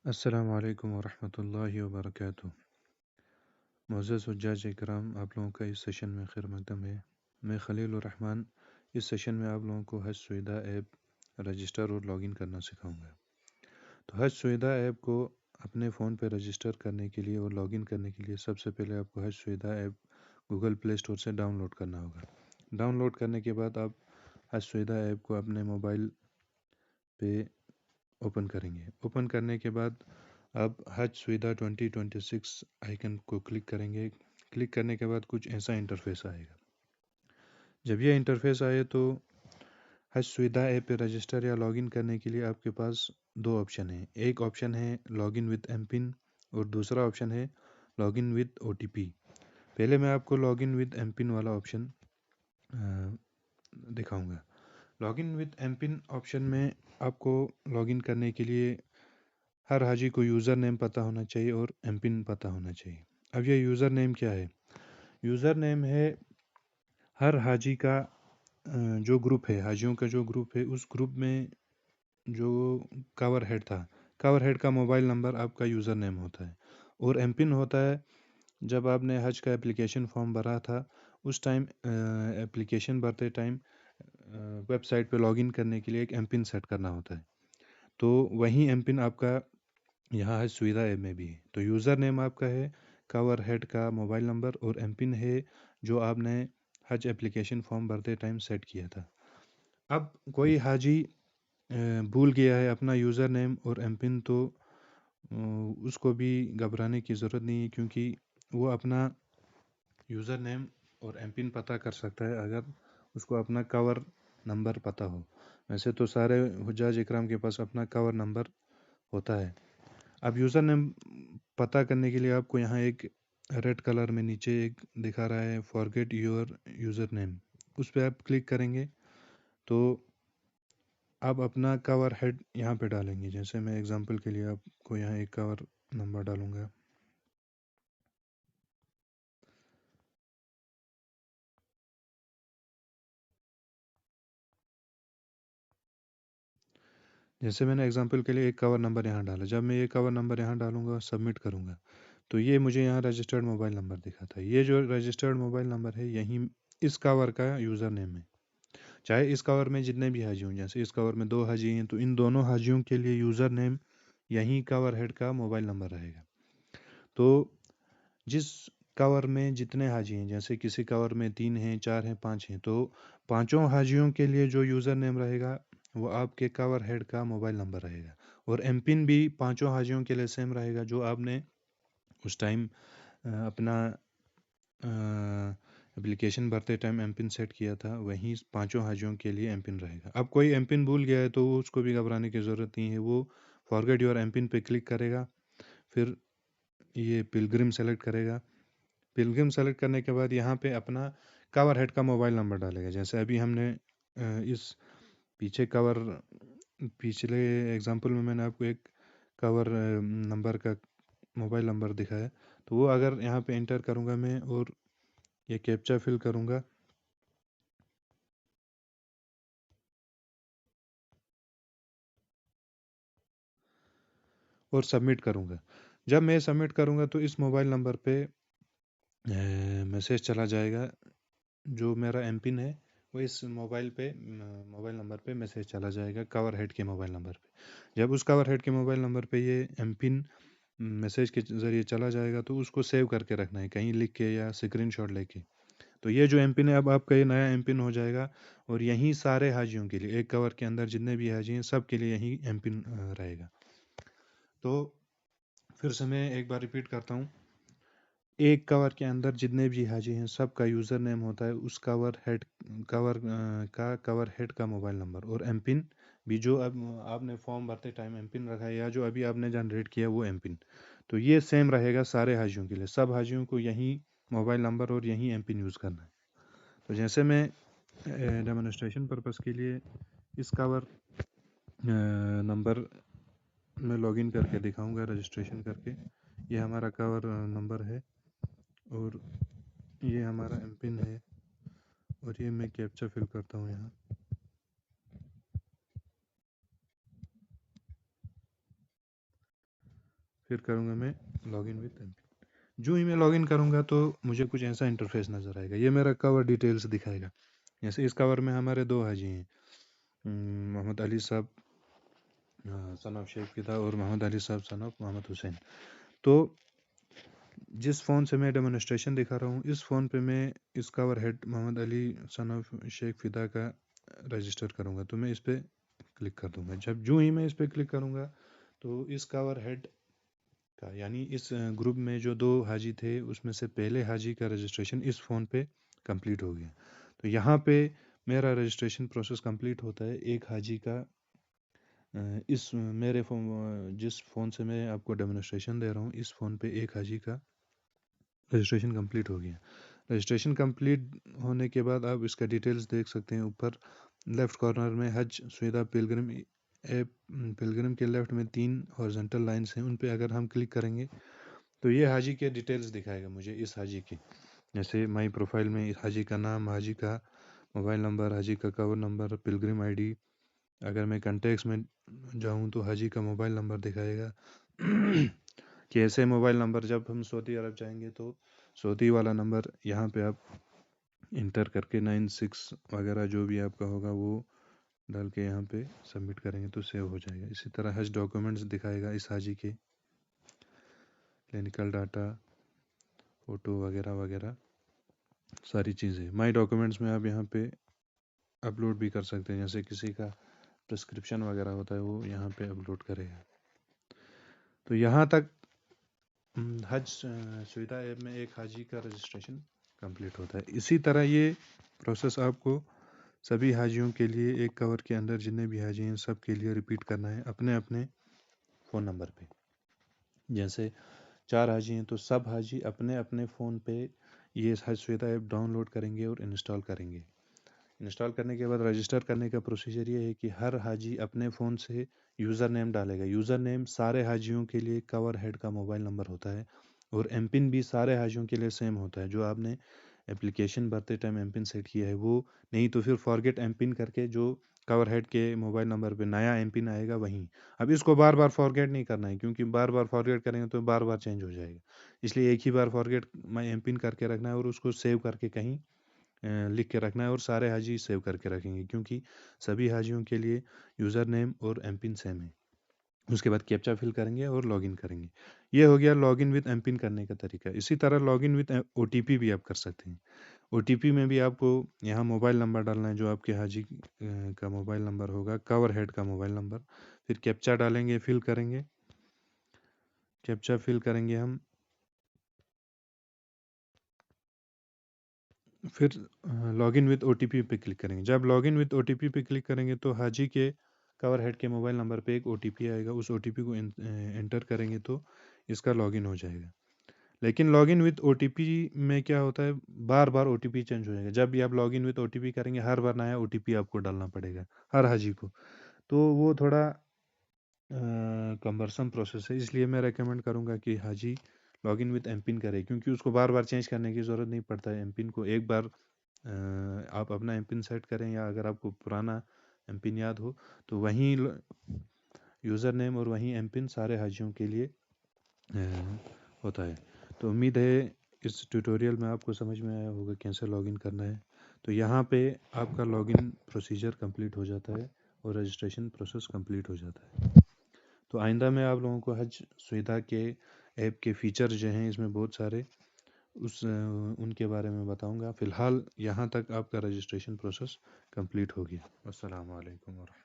السلام علیکم ورحمۃ اللہ وبرکاتہ۔ معزز حجاج اکرام، آپ لوگوں کا اس سیشن میں خیر مقدم ہے۔ میں خلیل الرحمن اس سیشن میں آپ لوگوں کو حج سویدھا ایپ رجسٹر اور لاگ ان کرنا سکھاؤں گا۔ تو حج سویدھا ایپ کو اپنے فون پہ رجسٹر کرنے کے لیے اور لاگ ان کرنے کے لیے سب سے پہلے آپ کو حج سویدھا ایپ گوگل پلے اسٹور سے ڈاؤن لوڈ کرنا ہوگا۔ ڈاؤن لوڈ کرنے کے بعد آپ حج سویدھا ایپ کو اپنے موبائل پہ اوپن کریں گے۔ اوپن کرنے کے بعد آپ حج سویدھا 2026 آئیکن کو کلک کریں گے۔ کلک کرنے کے بعد کچھ ایسا انٹرفیس آئے گا۔ جب یہ انٹرفیس آئے تو حج سویدھا ایپ پہ رجسٹر یا لاگ ان کرنے کے لیے آپ کے پاس دو آپشن ہیں۔ ایک آپشن ہے log in with M PIN اور دوسرا آپشن ہے log in with O T P. پہلے میں آپ کو log in with M PIN والا آپشن دکھاؤں گا۔ Log in with M PIN option میں آپ کو لاگ ان کرنے کے لیے ہر حاجی کو یوزر نیم پتہ ہونا چاہیے اور ایم پن پتہ ہونا چاہیے۔ اب یہ یوزر نیم کیا ہے؟ یوزر نیم ہے ہر حاجی کا جو گروپ ہے، حاجیوں کا جو گروپ ہے، اس گروپ میں جو کور ہیڈ تھا، کور ہیڈ کا موبائل نمبر آپ کا یوزر نیم ہوتا ہے۔ اور ایم پن ہوتا ہے جب آپ نے حج کا اپلیکیشن فارم بھرا تھا اس ٹائم اپلیکیشن بھرتے ٹائم ویب سائٹ پہ لاگ ان کرنے کے لیے ایک ایم پن سیٹ کرنا ہوتا ہے، تو وہی ایم پن آپ کا یہاں حج سویدھا ایپ میں بھی ہے۔ تو یوزر نیم آپ کا ہے کور ہیڈ کا موبائل نمبر اور ایم پن ہے جو آپ نے حج اپلیکیشن فارم بھرتے ٹائم سیٹ کیا تھا۔ اب کوئی حاجی بھول گیا ہے اپنا یوزر نیم اور ایم پن تو اس کو بھی گھبرانے کی ضرورت نہیں ہے، کیونکہ وہ اپنا یوزر نیم اور ایم پن پتہ کر سکتا ہے اگر اس کو اپنا کور نمبر پتہ ہو۔ ویسے تو سارے حجاج اکرام کے پاس اپنا کور نمبر ہوتا ہے۔ اب یوزر نیم پتہ کرنے کے لیے آپ کو یہاں ایک ریڈ کلر میں نیچے ایک دکھا رہا ہے فارگیٹ یور یوزر نیم، اس پہ آپ کلک کریں گے تو آپ اپنا کور ہیڈ یہاں پہ ڈالیں گے۔ جیسے میں اگزامپل کے لیے آپ کو یہاں ایک کور نمبر ڈالوں گا۔ جیسے میں نے اگزامپل کے لیے ایک کور نمبر یہاں ڈالا، جب میں یہ کور نمبر یہاں ڈالوں گا سبمٹ کروں گا تو یہ مجھے یہاں رجسٹرڈ موبائل نمبر دکھاتا ہے۔ یہ جو رجسٹرڈ موبائل نمبر ہے یہی اس کور کا یوزر نیم ہے۔ چاہے اس کور میں جتنے بھی حاجی ہوں، جیسے اس کور میں 2 حاجی ہیں تو ان دونوں حاجیوں کے لیے یوزر نیم یہی کور ہیڈ کا موبائل نمبر رہے گا۔ تو جس کور میں جتنے حاجی ہیں، جیسے کسی کور میں 3 ہیں، 4 ہیں، 5 ہیں، تو پانچوں حاجیوں کے لیے جو یوزر نیم رہے گا وہ آپ کے کور ہیڈ کا موبائل نمبر رہے گا، اور ایم پن بھی پانچوں حاجیوں کے لیے سیم رہے گا جو آپ نے اس ٹائم اپنا اپلیکیشن بھرتے ٹائم ایم پن سیٹ کیا تھا، وہیں پانچوں حاجیوں کے لیے ایم پن رہے گا۔ اب کوئی ایم پن بھول گیا ہے تو اس کو بھی گھبرانے کی ضرورت نہیں ہے، وہ فارگیٹ یور ایم پن پہ کلک کرے گا، پھر یہ پلگرم سیلیکٹ کرے گا۔ پلگرم سیلیکٹ کرنے کے بعد یہاں پہ اپنا کور ہیڈ کا موبائل نمبر ڈالے گا۔ جیسے ابھی ہم نے اس پچھلے ایگزامپل میں نے آپ کو ایک کور نمبر کا موبائل نمبر دکھایا، تو وہ اگر یہاں پہ انٹر کروں گا میں اور یہ کیپچا فل کروں گا اور سبمٹ کروں گا، جب میں سبمٹ کروں گا تو اس موبائل نمبر پہ میسیج چلا جائے گا، جو میرا ایم پن ہے وہ اس موبائل نمبر پہ میسیج چلا جائے گا کور ہیڈ کے موبائل نمبر پہ۔ جب اس کور ہیڈ کے موبائل نمبر پہ یہ ایم پن میسیج کے ذریعے چلا جائے گا تو اس کو سیو کر کے رکھنا ہے کہیں لکھ کے یا اسکرین شاٹ لے کے۔ تو یہ جو ایم پن ہے اب آپ کا یہ نیا ایم پن ہو جائے گا، اور یہیں سارے حاجیوں کے لیے ایک کور کے اندر جتنے بھی حاجی ہیں سب کے لیے یہی ایم پن رہے گا۔ تو پھر سے میں ایک بار ریپیٹ کرتا ہوں، ایک کور کے اندر جتنے بھی حاجی ہیں سب کا یوزر نیم ہوتا ہے اس کور ہیڈ کا موبائل نمبر، اور ایم پن بھی جو اب آپ نے فارم بھرتے ٹائم ایم پن رکھا ہے یا جو ابھی آپ نے جنریٹ کیا وہ ایم پن، تو یہ سیم رہے گا سارے حاجیوں کے لیے۔ سب حاجیوں کو یہی موبائل نمبر اور یہی ایم پن یوز کرنا ہے۔ تو جیسے میں ڈیمونسٹریشن پرپس کے لیے اس کور نمبر میں لاگ ان کر کے دکھاؤں گا، رجسٹریشن کر کے۔ یہ ہمارا کور نمبر ہے اور یہ ہمارا ایم پن ہے، اور یہ میں کیپچا فل کرتا ہوں یہاں۔ پھر کروں گا میں log in with M PIN. جو ہی میں لاگ ان کروں گا تو مجھے کچھ ایسا انٹرفیس نظر آئے گا. یہ میرا کور ڈیٹیلز دکھائے گا. جیسے اس کور میں ہمارے 2 حاجی ہیں، محمد علی صاحب سن آف شیخ فدا اور محمد علی صاحب سن آف محمد حسین. تو جس فون سے میں ڈیمونسٹریشن دکھا رہا ہوں، اس فون پہ میں اس کور head Muhammad Ali sun of شیخ فدا کا رجسٹر کروں گا. تو میں اس پہ کلک کر دوں گا. جو ہی میں اس پہ کلک کروں گا تو اس کور ہیڈ کا، یعنی اس گروپ میں جو 2 حاجی تھے اس میں سے پہلے حاجی کا رجسٹریشن اس فون پہ کمپلیٹ ہو گیا. تو یہاں پہ میرا رجسٹریشن پروسیس کمپلیٹ ہوتا ہے. ایک حاجی کا اس میرے جس فون سے میں آپ کو ڈیمونسٹریشن دے رہا ہوں، اس فون پہ ایک حاجی کا رجسٹریشن کمپلیٹ ہو گیا. رجسٹریشن کمپلیٹ ہونے کے بعد آپ اس کا ڈیٹیلز دیکھ سکتے ہیں. اوپر لیفٹ کارنر میں حج سویدھا پلگرم ایپ، پلگرم کے لیفٹ میں 3 ہارزنٹل لائنز ہیں. ان پہ اگر ہم کلک کریں گے تو یہ حاجی کے ڈیٹیلز دکھائے گا مجھے، اس حاجی کی. جیسے مائی پروفائل میں حاجی کا نام، حاجی کا موبائل نمبر، حاجی کا کور نمبر، پلگرم آئی ڈی. اگر میں کنٹیکس میں جاؤں تو حاجی کا موبائل نمبر دکھائے گا. کہ ایسے موبائل نمبر جب ہم سعودی عرب جائیں گے تو سعودی والا نمبر یہاں پہ آپ انٹر کر کے 96 وغیرہ جو بھی آپ کا ہوگا وہ ڈال کے یہاں پہ سبمٹ کریں گے تو سیو ہو جائے گا. اسی طرح حج ڈاکومنٹس دکھائے گا اس حاجی کے، کلینکل ڈاٹا، فوٹو وغیرہ وغیرہ ساری چیزیں. مائی ڈاکومنٹس میں آپ یہاں پہ اپلوڈ بھی کر سکتے ہیں. جیسے کسی کا پرسکرپشن وغیرہ ہوتا ہے وہ یہاں پہ اپلوڈ کرے گا. تو یہاں تک حج سویدھا ایپ میں ایک حاجی کا رجسٹریشن کمپلیٹ ہوتا ہے. اسی طرح یہ پروسیس آپ کو سبھی حاجیوں کے لیے ایک کور کے اندر جتنے بھی حاجی ہیں سب کے لیے ریپیٹ کرنا ہے اپنے اپنے فون نمبر پہ. جیسے 4 حاجی ہیں تو سب حاجی اپنے اپنے فون پہ یہ حج سویدھا ایپ ڈاؤن لوڈ کریں گے اور انسٹال کریں گے. انسٹال کرنے کے بعد رجسٹر کرنے کا پروسیجر یہ ہے کہ ہر حاجی اپنے فون سے یوزر نیم ڈالے گا. یوزر نیم سارے حاجیوں کے لیے کور ہیڈ کا موبائل نمبر ہوتا ہے اور ایم پن بھی سارے حاجیوں کے لیے سیم ہوتا ہے. جو آپ نے اپلیکیشن بھرتے ٹائم ایم پن سیٹ کیا ہے وہ نہیں تو پھر فارگیٹ ایم پن کر کے جو کور ہیڈ کے موبائل نمبر پہ نیا ایم پن آئے گا وہیں. اب اس کو بار بار فارگیٹ نہیں کرنا ہے کیونکہ بار بار فارگیٹ کریں گے تو بار بار چینج ہو جائے گا. اس لیے ایک ہی بار فارگیٹ ایم پن کر کے رکھنا ہے اور اس کو سیو کر کے کہیں لکھ کے رکھنا ہے اور سارے حاجی سیو کر کے رکھیں گے کیونکہ سبھی حاجیوں کے لیے یوزر نیم اور ایم پن سیم ہے. اس کے بعد کیپچا فل کریں گے اور لاگ ان کریں گے. یہ ہو گیا log in with M PIN کرنے کا طریقہ. اسی طرح log in with O T P بھی آپ کر سکتے ہیں. او ٹی پی میں بھی آپ کو یہاں موبائل نمبر ڈالنا ہے جو آپ کے حاجی کا موبائل نمبر ہوگا، کور ہیڈ کا موبائل نمبر. پھر کیپچا ڈالیں گے، فل کریں گے. کیپچا فل کریں گے ہم، پھر log in with O T پی پہ کلک کریں گے. جب log in with O T پی پہ کلک کریں گے تو حاجی کے کور ہیڈ کے موبائل نمبر پہ ایک او ٹی پی آئے گا. اس او ٹی پی کو انٹر کریں گے تو اس کا لاگ ان ہو جائے گا. لیکن log in with O T پی میں کیا ہوتا ہے، بار بار او ٹی پی چینج ہو جائے گا. جب بھی آپ log in with O T پی کریں گے ہر بار نیا او ٹی پی آپ کو ڈالنا پڑے گا ہر حاجی کو. تو وہ تھوڑا کمبرسم پروسیس ہے. اس لیے میں ریکمینڈ کروں گا کہ Haji log in with M PIN کرے کیونکہ اس کو بار بار چینج کرنے کی ضرورت نہیں پڑتا ہے. ایم پن کو ایک بار آپ اپنا ایم پن سیٹ کریں یا اگر آپ کو پرانا ایم پن یاد ہو تو وہیں یوزر نیم اور وہیں ایم پن سارے حاجیوں کے لیے ہوتا ہے. تو امید ہے اس ٹیوٹوریل میں آپ کو سمجھ میں آیا ہوگا کیسے لاگ ان کرنا ہے. تو یہاں پہ آپ کا لاگ ان پروسیجر کمپلیٹ ہو جاتا ہے اور رجسٹریشن پروسیس کمپلیٹ ہو جاتا ہے. تو آئندہ میں آپ لوگوں کو حج سویدھا کے ایپ کے فیچر جو ہیں اس میں بہت سارے ان کے بارے میں بتاؤں گا. فی الحال یہاں تک آپ کا رجسٹریشن پروسیس کمپلیٹ ہو گیا. السلام علیکم ورحمۃ اللہ.